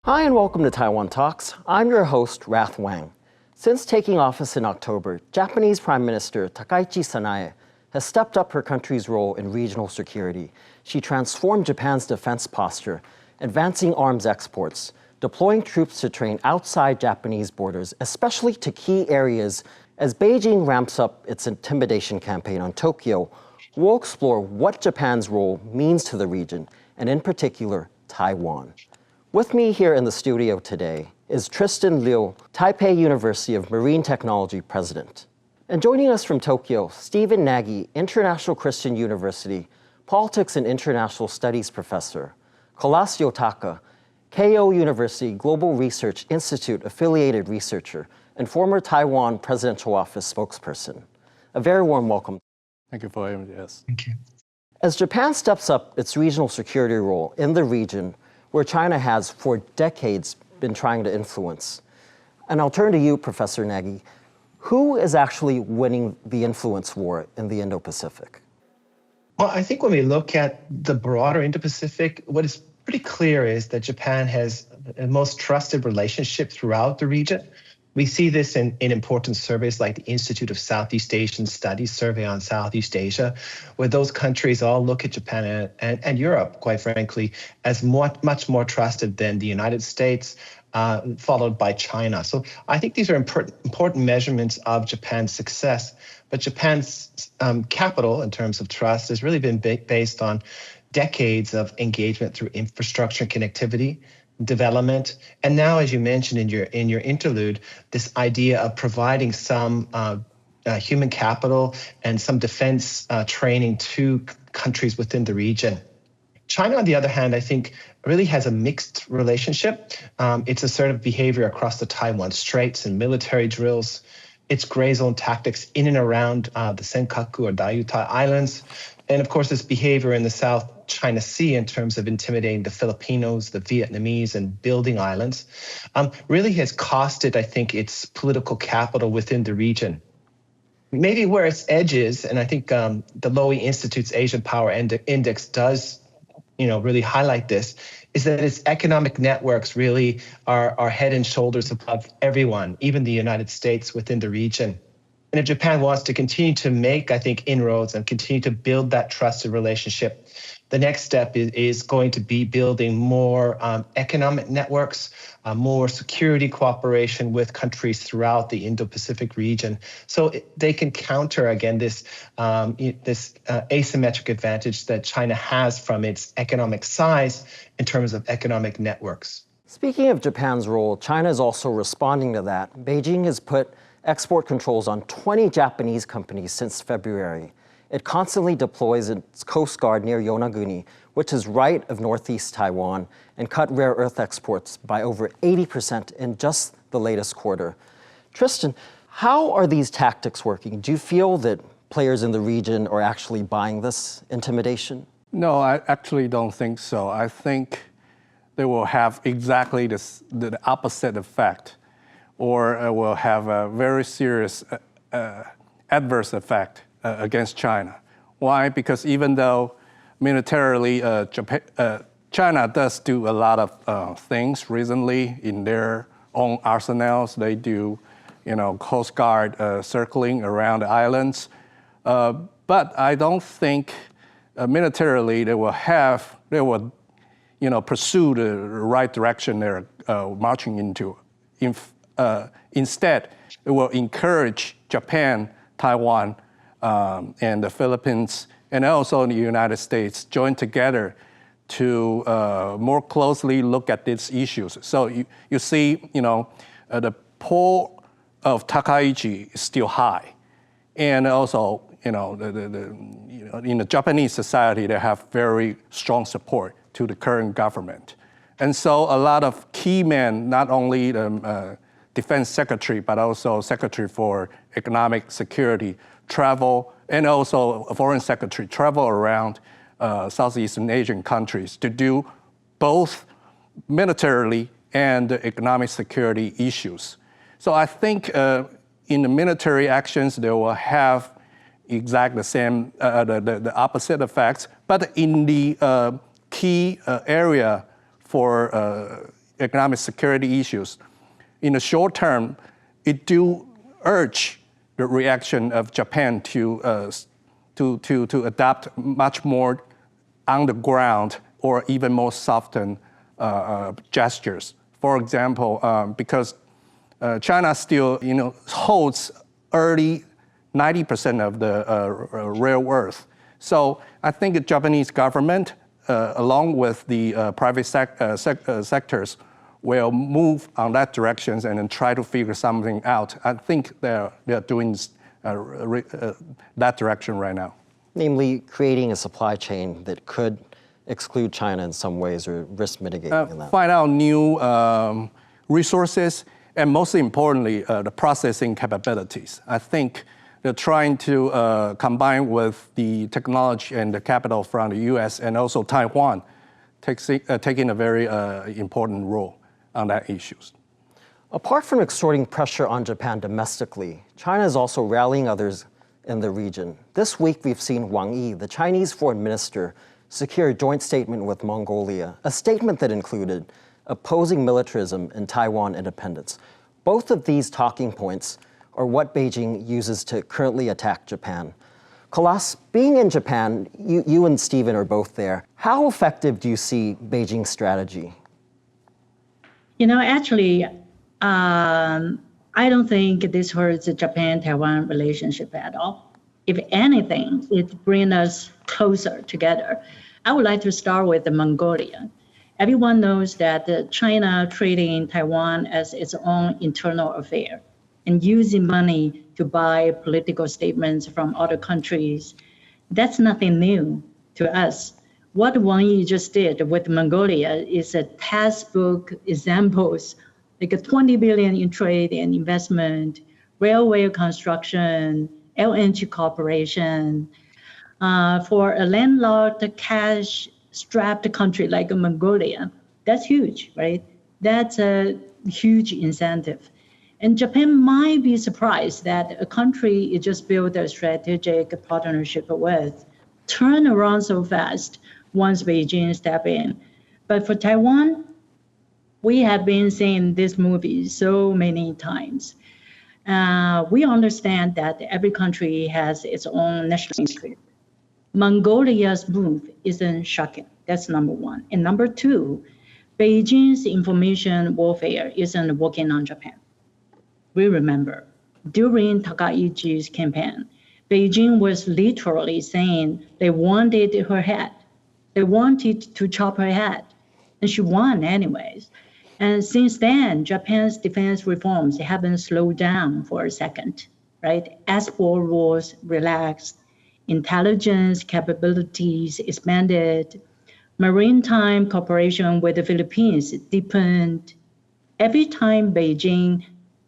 Hi and welcome to Taiwan Talks. I'm your host, Rath Wang. Since taking office in October, Japanese Prime Minister Takaichi Sanae has stepped up her country's role in regional security. She transformed Japan's defense posture, advancing arms exports, deploying troops to train outside Japanese borders, especially to key areas. As Beijing ramps up its intimidation campaign on Tokyo, we'll explore what Japan's role means to the region, and in particular, Taiwan. With me here in the studio today is Tristan Liu, Taipei University of Marine Technology President. And joining us from Tokyo, Stephen Nagy, International Christian University, Politics and International Studies Professor, Kolasio Taka, Keio University Global Research Institute affiliated researcher, and former Taiwan Presidential Office spokesperson. A very warm welcome. Thank you for having me. Yes. Thank you. As Japan steps up its regional security role in the region, where China has for decades been trying to influence. And I'll turn to you, Professor Nagy. Who is actually winning the influence war in the Indo-Pacific? Well, I think when we look at the broader Indo-Pacific, what is pretty clear is that Japan has the most trusted relationship throughout the region. We see this in important surveys like the Institute of Southeast Asian Studies survey on Southeast Asia, where those countries all look at Japan and Europe, quite frankly, as much more trusted than the United States, followed by China. So I think these are important measurements of Japan's success. But Japan's capital, in terms of trust, has really been based on decades of engagement through infrastructure connectivity, development, and now, as you mentioned in your interlude, this idea of providing some human capital and some defense training to countries within the region. China, on the other hand, I think really has a mixed relationship. Its assertive behavior across the Taiwan Straits and military drills, its gray zone tactics in and around the Senkaku or Diaoyutai Islands, and of course, its behavior in the South China Sea in terms of intimidating the Filipinos, the Vietnamese, and building islands, really has costed, I think, its political capital within the region. Maybe where its edge is, and I think the Lowy Institute's Asian Power Index does, really highlight this, is that its economic networks really are head and shoulders above everyone, even the United States within the region. And if Japan wants to continue to make, I think, inroads and continue to build that trusted relationship, the next step is going to be building more economic networks, more security cooperation with countries throughout the Indo-Pacific region, so they can counter, again, this asymmetric advantage that China has from its economic size in terms of economic networks. Speaking of Japan's role, China is also responding to that. Beijing has put export controls on 20 Japanese companies since February. It constantly deploys its coast guard near Yonaguni, which is right of northeast Taiwan, and cut rare earth exports by over 80% in just the latest quarter. Tristan, how are these tactics working? Do you feel that players in the region are actually buying this intimidation? No, I actually don't think so. I think they will have exactly the opposite effect, or will have a very serious adverse effect against China. Why? Because even though militarily China does do a lot of things recently in their own arsenals. They do, Coast Guard circling around the islands. But I don't think militarily they will pursue the right direction they're marching into. Instead, it will encourage Japan, Taiwan, and the Philippines, and also the United States join together to more closely look at these issues. So you see, the pull of Takaichi is still high, and also, in the Japanese society, they have very strong support to the current government, and so a lot of key men, not only the Defense Secretary, but also Secretary for Economic Security, travel, and also a Foreign Secretary, travel around Southeastern Asian countries to do both militarily and economic security issues. So I think in the military actions, they will have exactly the same, the opposite effects, but in the key area for economic security issues, in the short term, it do urge the reaction of Japan to adopt much more on the ground or even more softened gestures. For example, because China still, holds early 90% of the rare earth. So I think the Japanese government, along with the private sectors, will move on that direction and then try to figure something out. I think they're doing that direction right now. Namely, creating a supply chain that could exclude China in some ways or risk mitigating in that. Find out new resources, and most importantly, the processing capabilities. I think they're trying to combine with the technology and the capital from the US and also Taiwan, taking a very important role on that issues. Apart from exerting pressure on Japan domestically, China is also rallying others in the region. This week, we've seen Wang Yi, the Chinese foreign minister, secure a joint statement with Mongolia, a statement that included opposing militarism and Taiwan independence. Both of these talking points are what Beijing uses to currently attack Japan. Kalas, being in Japan, you and Stephen are both there. How effective do you see Beijing's strategy? Actually, I don't think this hurts the Japan-Taiwan relationship at all. If anything, it brings us closer together. I would like to start with Mongolia. Everyone knows that China treating Taiwan as its own internal affair and using money to buy political statements from other countries. That's nothing new to us. What Wang Yi just did with Mongolia is a textbook examples, like a 20 billion in trade and investment, railway construction, LNG cooperation. For a landlocked, cash-strapped country like Mongolia, that's huge, right? That's a huge incentive. And Japan might be surprised that a country it just built a strategic partnership with turn around so fast once Beijing step in. But for Taiwan, we have been seeing this movie so many times. We understand that every country has its own national interest. Mongolia's move isn't shocking. That's number one. And number two, Beijing's information warfare isn't working on Japan. We remember during Takaichi's campaign, Beijing was literally saying they wanted her head. They wanted to chop her head, and she won anyways. And since then, Japan's defense reforms haven't slowed down for a second, right? Export rules relaxed, intelligence capabilities expanded, maritime cooperation with the Philippines deepened. Every time Beijing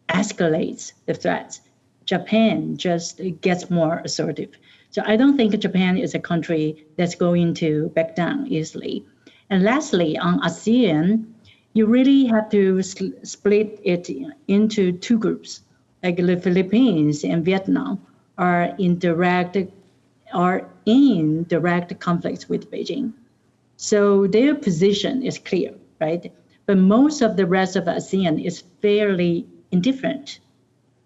escalates the threats, Japan just gets more assertive. So I don't think Japan is a country that's going to back down easily. And lastly, on ASEAN, you really have to split it into two groups. Like the Philippines and Vietnam are in direct conflicts with Beijing. So their position is clear, right? But most of the rest of ASEAN is fairly indifferent.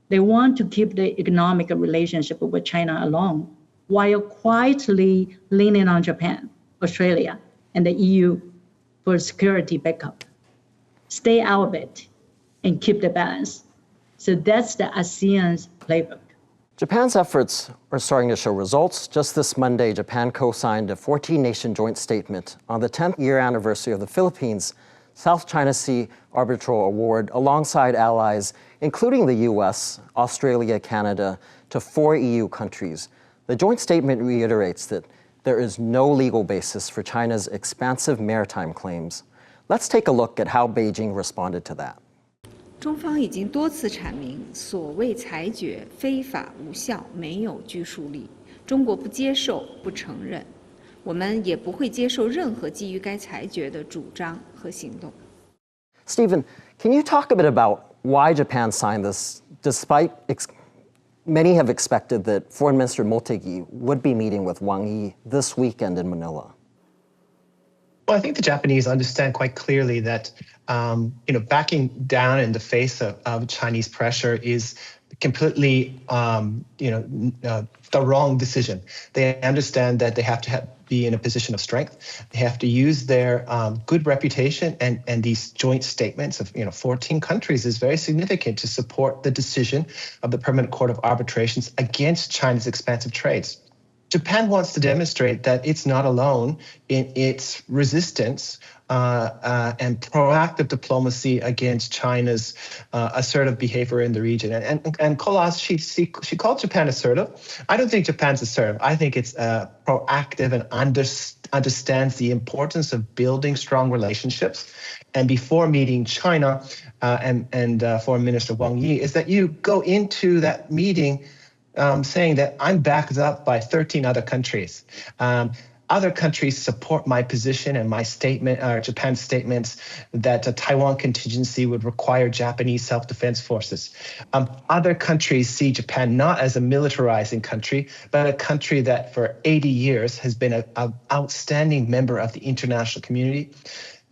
They want to keep the economic relationship with China alone, while quietly leaning on Japan, Australia, and the EU for security backup. Stay out of it and keep the balance. So that's the ASEAN's playbook. Japan's efforts are starting to show results. Just this Monday, Japan co-signed a 14-nation joint statement on the 10th year anniversary of the Philippines' South China Sea Arbitral Award alongside allies, including the US, Australia, Canada, to 4 EU countries. The joint statement reiterates that there is no legal basis for China's expansive maritime claims. Let's take a look at how Beijing responded to that. 中方已经多次阐明，所谓裁决非法无效，没有拘束力。中国不接受、不承认，我们也不会接受任何基于该裁决的主张和行动。 Stephen, can you talk a bit about why Japan signed this, despite many have expected that Foreign Minister Motegi would be meeting with Wang Yi this weekend in Manila? Well, I think the Japanese understand quite clearly that backing down in the face of Chinese pressure is completely the wrong decision. They understand that they have to be in a position of strength. They have to use their good reputation, and these joint statements of 14 countries is very significant to support the decision of the Permanent Court of Arbitrations against China's expansive trades. Japan wants to demonstrate that it's not alone in its resistance and proactive diplomacy against China's assertive behavior in the region. And Kolas, she called Japan assertive. I don't think Japan's assertive. I think it's proactive and understands the importance of building strong relationships. And before meeting China and Foreign Minister Wang Yi, is that you go into that meeting saying that I'm backed up by 13 other countries. Other countries support my position and my statement, Japan's statements that a Taiwan contingency would require Japanese self-defense forces. Other countries see Japan not as a militarizing country, but a country that for 80 years has been an outstanding member of the international community,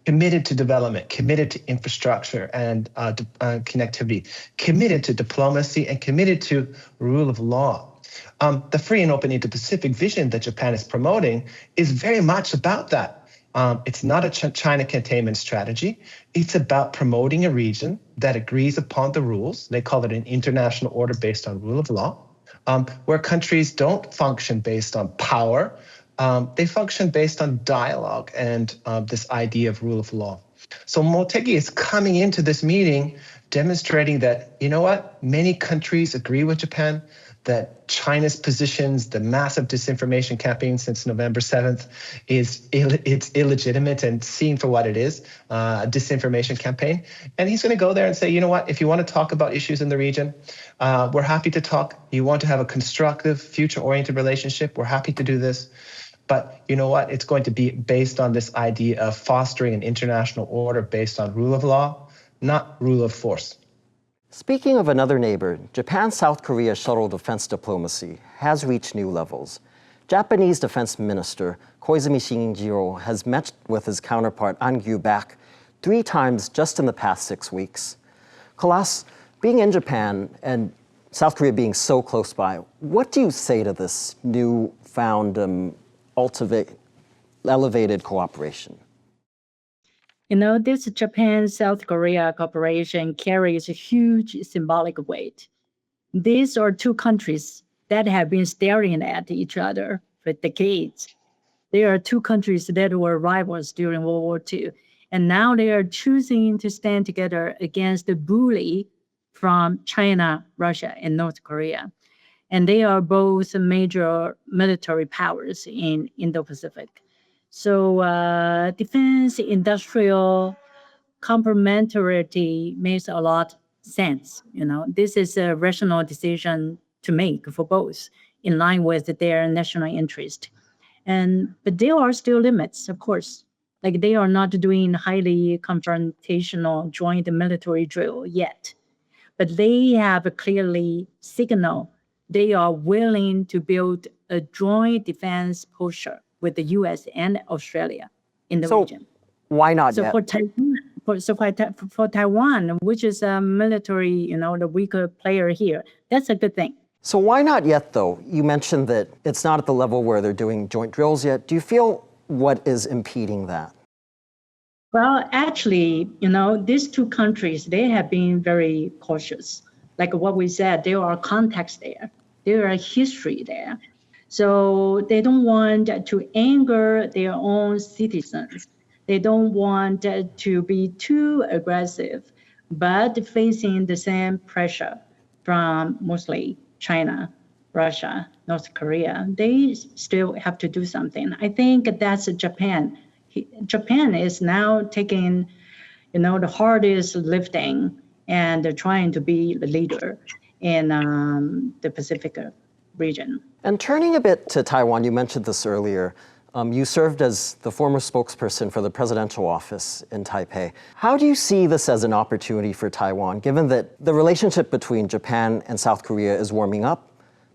committed to development, committed to infrastructure and connectivity, committed to diplomacy, and committed to rule of law. The free and open Indo-Pacific vision that Japan is promoting is very much about that. It's not a China containment strategy. It's about promoting a region that agrees upon the rules. They call it an international order based on rule of law, where countries don't function based on power. They function based on dialogue and this idea of rule of law. So Motegi is coming into this meeting demonstrating that, many countries agree with Japan, that China's positions, the massive disinformation campaign since November 7th, it's illegitimate and seen for what it is, a disinformation campaign. And he's going to go there and say, if you want to talk about issues in the region, we're happy to talk. You want to have a constructive, future-oriented relationship, we're happy to do this. But it's going to be based on this idea of fostering an international order based on rule of law, not rule of force. Speaking of another neighbor, Japan-South Korea shuttle defense diplomacy has reached new levels. Japanese Defense Minister Koizumi Shinjiro has met with his counterpart An Gyu-bak 3 times just in the past 6 weeks. Kolas, being in Japan and South Korea being so close by, what do you say to this newfound elevated cooperation? This Japan-South Korea cooperation carries a huge symbolic weight. These are 2 countries that have been staring at each other for decades. They are 2 countries that were rivals during World War II, and now they are choosing to stand together against the bully from China, Russia, and North Korea. And they are both major military powers in Indo-Pacific. So defense industrial complementarity makes a lot of sense. This is a rational decision to make for both, in line with their national interest. But there are still limits, of course. Like they are not doing highly confrontational joint military drill yet, but they have clearly signaled they are willing to build a joint defense posture with the U.S. and Australia in the region. Why not yet? For Taiwan, which is a military, the weaker player here, that's a good thing. So why not yet, though? You mentioned that it's not at the level where they're doing joint drills yet. Do you feel what is impeding that? Well, actually, these 2 countries, they have been very cautious. Like what we said, there are contacts there. There are history there. So they don't want to anger their own citizens. They don't want to be too aggressive, but facing the same pressure from mostly China, Russia, North Korea, they still have to do something. I think that's Japan. Japan is now taking, the hardest lifting and trying to be the leader in the Pacific region. And turning a bit to Taiwan, you mentioned this earlier. You served as the former spokesperson for the presidential office in Taipei. How do you see this as an opportunity for Taiwan, given that the relationship between Japan and South Korea is warming up,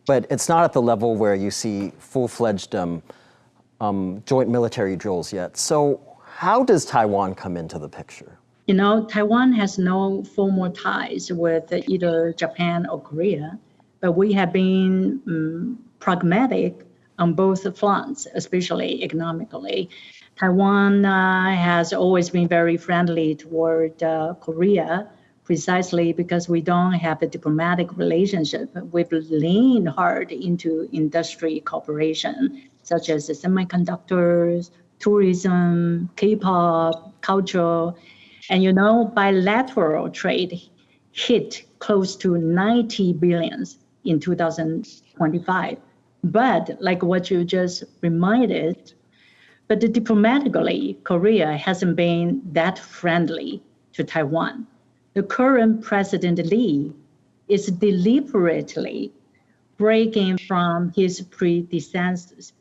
but it's not at the level where you see full-fledged joint military drills yet? So How does Taiwan come into the picture? You know, Taiwan has no formal ties with either Japan or Korea, but we have been pragmatic on both fronts, especially economically. Taiwan has always been very friendly toward Korea, precisely because we don't have a diplomatic relationship. We've leaned hard into industry cooperation, such as semiconductors, tourism, K-pop, culture. And you know, bilateral trade hit close to 90 billions in 2025. But like what you just reminded, but diplomatically, Korea hasn't been that friendly to Taiwan. The current President Lee is deliberately breaking from his predecessors'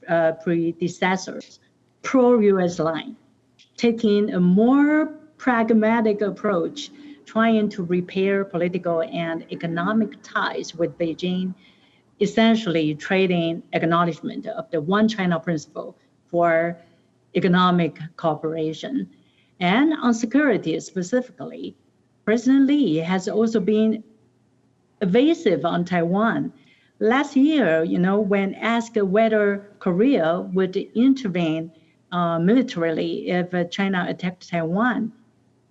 pro-US line, taking a more pragmatic approach, trying to repair political and economic ties with Beijing, essentially trading acknowledgement of the One China principle for economic cooperation. And on security specifically, President Lee has also been evasive on Taiwan. Last year, you know, when asked whether Korea would intervene militarily if China attacked Taiwan,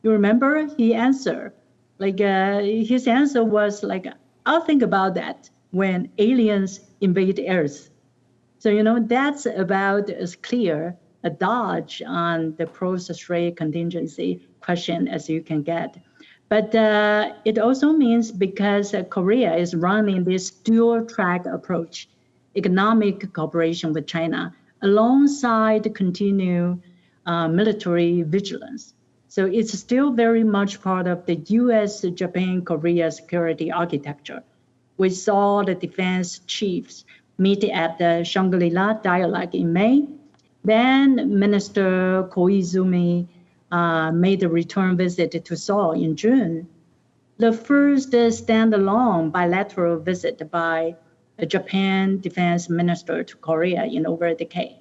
you remember he answered, his answer was like, I'll think about that when aliens invade Earth. So, you know, that's about as clear a dodge on the pro-strait contingency question as you can get. But it also means because Korea is running this dual-track approach, economic cooperation with China, alongside continued military vigilance. So it's still very much part of the US, Japan, Korea security architecture. We saw the defense chiefs meet at the Shangri-La dialogue in May. Then Minister Koizumi made a return visit to Seoul in June. The first standalone bilateral visit by a Japan defense minister to Korea in over a decade.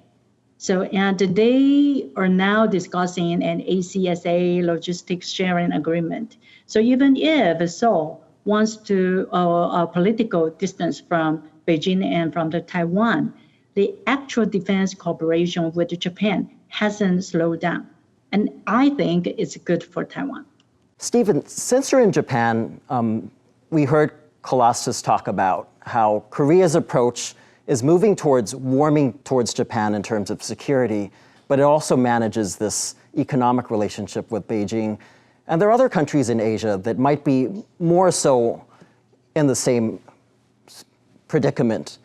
So, and they are now discussing an ACSA logistics sharing agreement. So even if Seoul wants to a political distance from Beijing and from the Taiwan, the actual defense cooperation with Japan hasn't slowed down. And I think it's good for Taiwan. Stephen, since you're in Japan, we heard Colossus talk about how Korea's approach is moving towards warming towards Japan in terms of security, but it also manages this economic relationship with Beijing. And there are other countries in Asia that might be more so in the same predicament.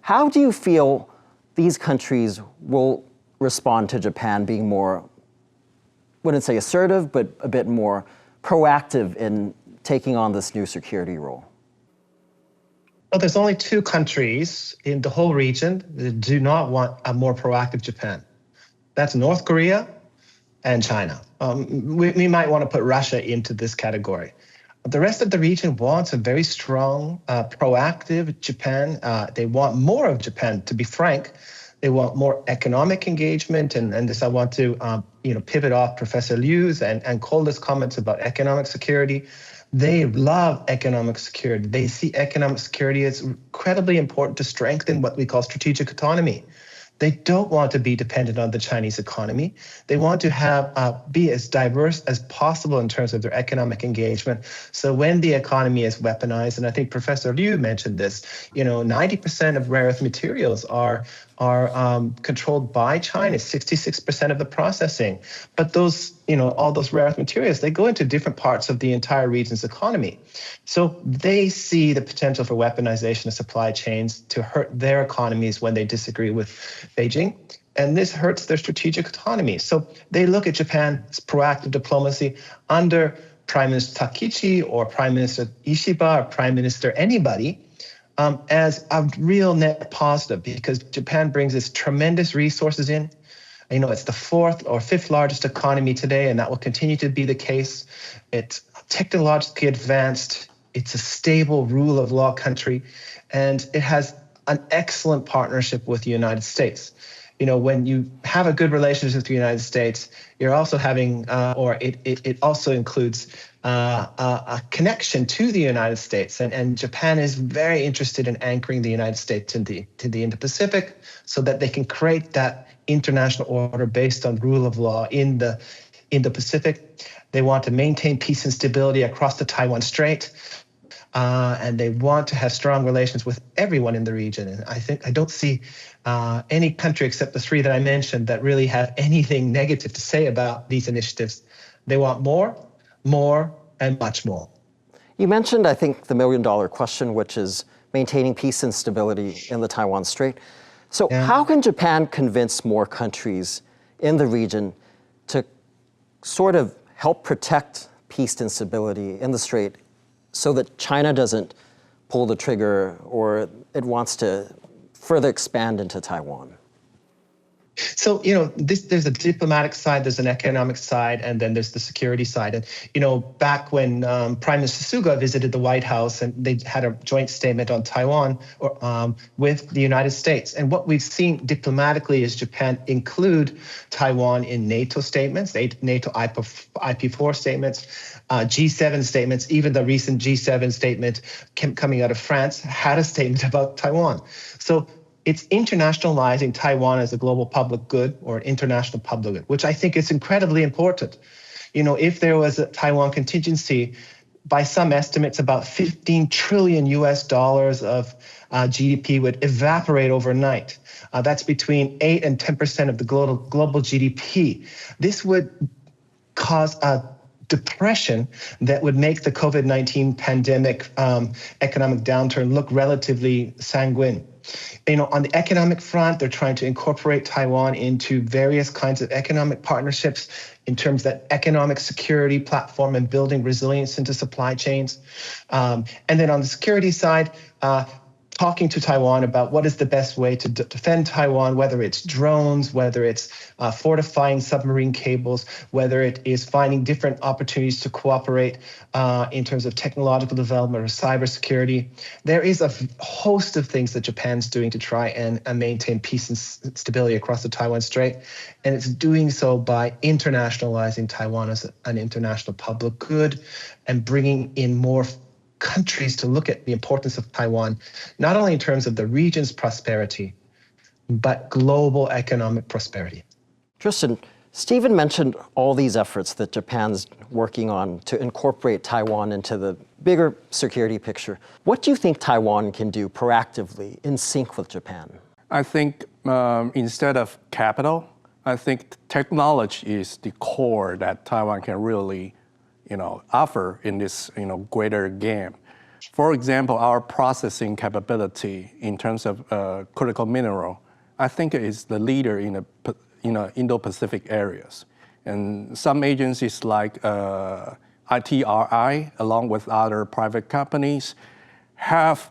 How do you feel these countries will respond to Japan being more, wouldn't say assertive, but a bit more proactive in taking on this new security role? Well, there's only two countries in the whole region that do not want a more proactive Japan. That's North Korea and China. We might want to put Russia into this category. The rest of the region wants a very strong, proactive Japan. They want more of Japan, to be frank. They want more economic engagement. And this, I want to pivot off Professor Liu's and Cole's comments about economic security. They love economic security. They see economic security as incredibly important to strengthen what we call strategic autonomy. They don't want to be dependent on the Chinese economy. They want to have be as diverse as possible in terms of their economic engagement. So when the economy is weaponized, and I think Professor Liu mentioned this, 90% of rare earth materials are controlled by China, 66% of the processing. But those, all those rare earth materials, they go into different parts of the entire region's economy. So they see the potential for weaponization of supply chains to hurt their economies when they disagree with Beijing. And this hurts their strategic autonomy. So they look at Japan's proactive diplomacy under Prime Minister Takaichi or Prime Minister Ishiba or Prime Minister anybody as a real net positive, because Japan brings its tremendous resources in. It's the fourth or fifth largest economy today, and that will continue to be the case. It's technologically advanced. It's a stable rule of law country, and it has an excellent partnership with the United States. when you have a good relationship with the United States, you're also having, or it also includes a connection to the United States. And Japan is very interested in anchoring the United States to the Indo-Pacific so that they can create that international order based on rule of law in the Indo-Pacific. They want to maintain peace and stability across the Taiwan Strait. And they want to have strong relations with everyone in the region. And I don't see any country except the three that I mentioned that really have anything negative to say about these initiatives. They want more, and much more. You mentioned, I think, the million-dollar question, which is maintaining peace and stability in the Taiwan Strait. So how can Japan convince more countries in the region to sort of help protect peace and stability in the Strait so that China doesn't pull the trigger or it wants to further expand into Taiwan? So, there's a diplomatic side, there's an economic side, and then there's the security side. And, back when Prime Minister Suga visited the White House and they had a joint statement on Taiwan with the United States. And what we've seen diplomatically is Japan include Taiwan in NATO statements, NATO IP4 statements, G7 statements. Even the recent G7 statement coming out of France had a statement about Taiwan. So it's internationalizing Taiwan as a global public good or an international public good, which I think is incredibly important. If there was a Taiwan contingency, by some estimates, about $15 trillion of GDP would evaporate overnight. That's between 8 and 10% of the global GDP. This would cause a depression that would make the COVID-19 pandemic economic downturn look relatively sanguine. On the economic front, they're trying to incorporate Taiwan into various kinds of economic partnerships in terms of that economic security platform and building resilience into supply chains. And then on the security side, talking to Taiwan about what is the best way to defend Taiwan, whether it's drones, whether it's fortifying submarine cables, whether it is finding different opportunities to cooperate in terms of technological development or cybersecurity. There is a host of things that Japan's doing to try and maintain peace and stability across the Taiwan Strait. And it's doing so by internationalizing Taiwan as an international public good and bringing in more countries to look at the importance of Taiwan, not only in terms of the region's prosperity, but global economic prosperity. Tristan, Stephen mentioned all these efforts that Japan's working on to incorporate Taiwan into the bigger security picture. What do you think Taiwan can do proactively in sync with Japan? I think instead of capital, I think technology is the core that Taiwan can really offer in this, greater game. For example, our processing capability in terms of critical mineral, I think is the leader in the, Indo-Pacific areas. And some agencies like ITRI, along with other private companies, have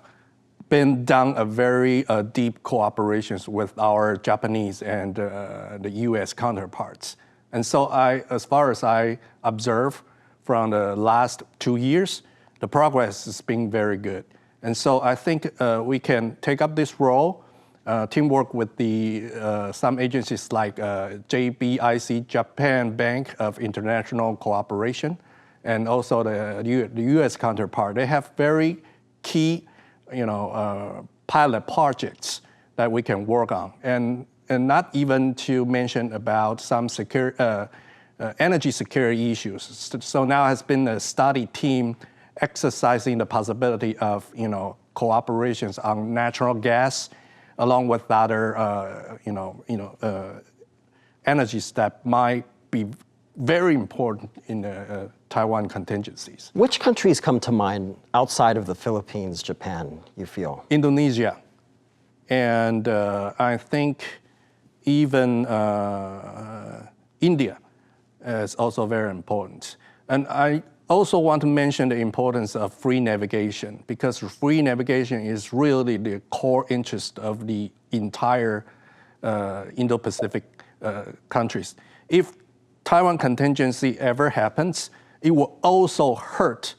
been done a very deep cooperations with our Japanese and the U.S. counterparts. And so as far as I observe, from the last 2 years, the progress has been very good. And so I think we can take up this role, teamwork with some agencies like JBIC, Japan Bank of International Cooperation, and also the U.S. counterpart. They have very key, pilot projects that we can work on. And not even to mention about some energy security issues. So now has been a study team exercising the possibility of, cooperations on natural gas, along with other, energies that might be very important in the Taiwan contingencies. Which countries come to mind outside of the Philippines, Japan, you feel? Indonesia. And I think even India is also very important. And I also want to mention the importance of free navigation, because free navigation is really the core interest of the entire Indo-Pacific countries. If Taiwan contingency ever happens, it will also hurt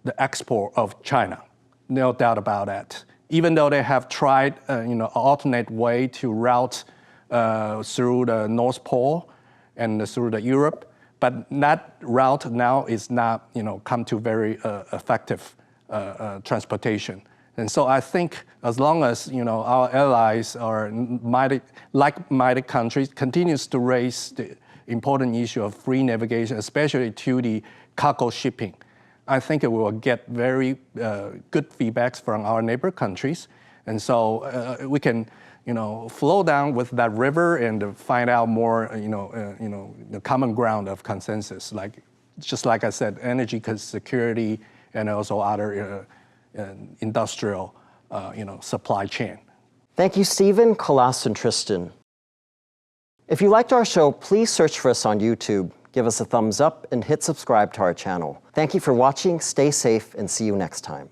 the export of China, no doubt about that. Even though they have tried, alternate way to route through the North Pole and through the Europe, but that route now is not, come to very effective transportation. And so I think as long as, our allies are like-minded countries continues to raise the important issue of free navigation, especially to the cargo shipping, I think it will get very good feedbacks from our neighbor countries. And so we can, flow down with that river and find out more, the common ground of consensus, just like I said, energy security and also other industrial, supply chain. Thank you, Stephen, Kalas, and Tristan. If you liked our show, please search for us on YouTube, give us a thumbs up, and hit subscribe to our channel. Thank you for watching, stay safe, and see you next time.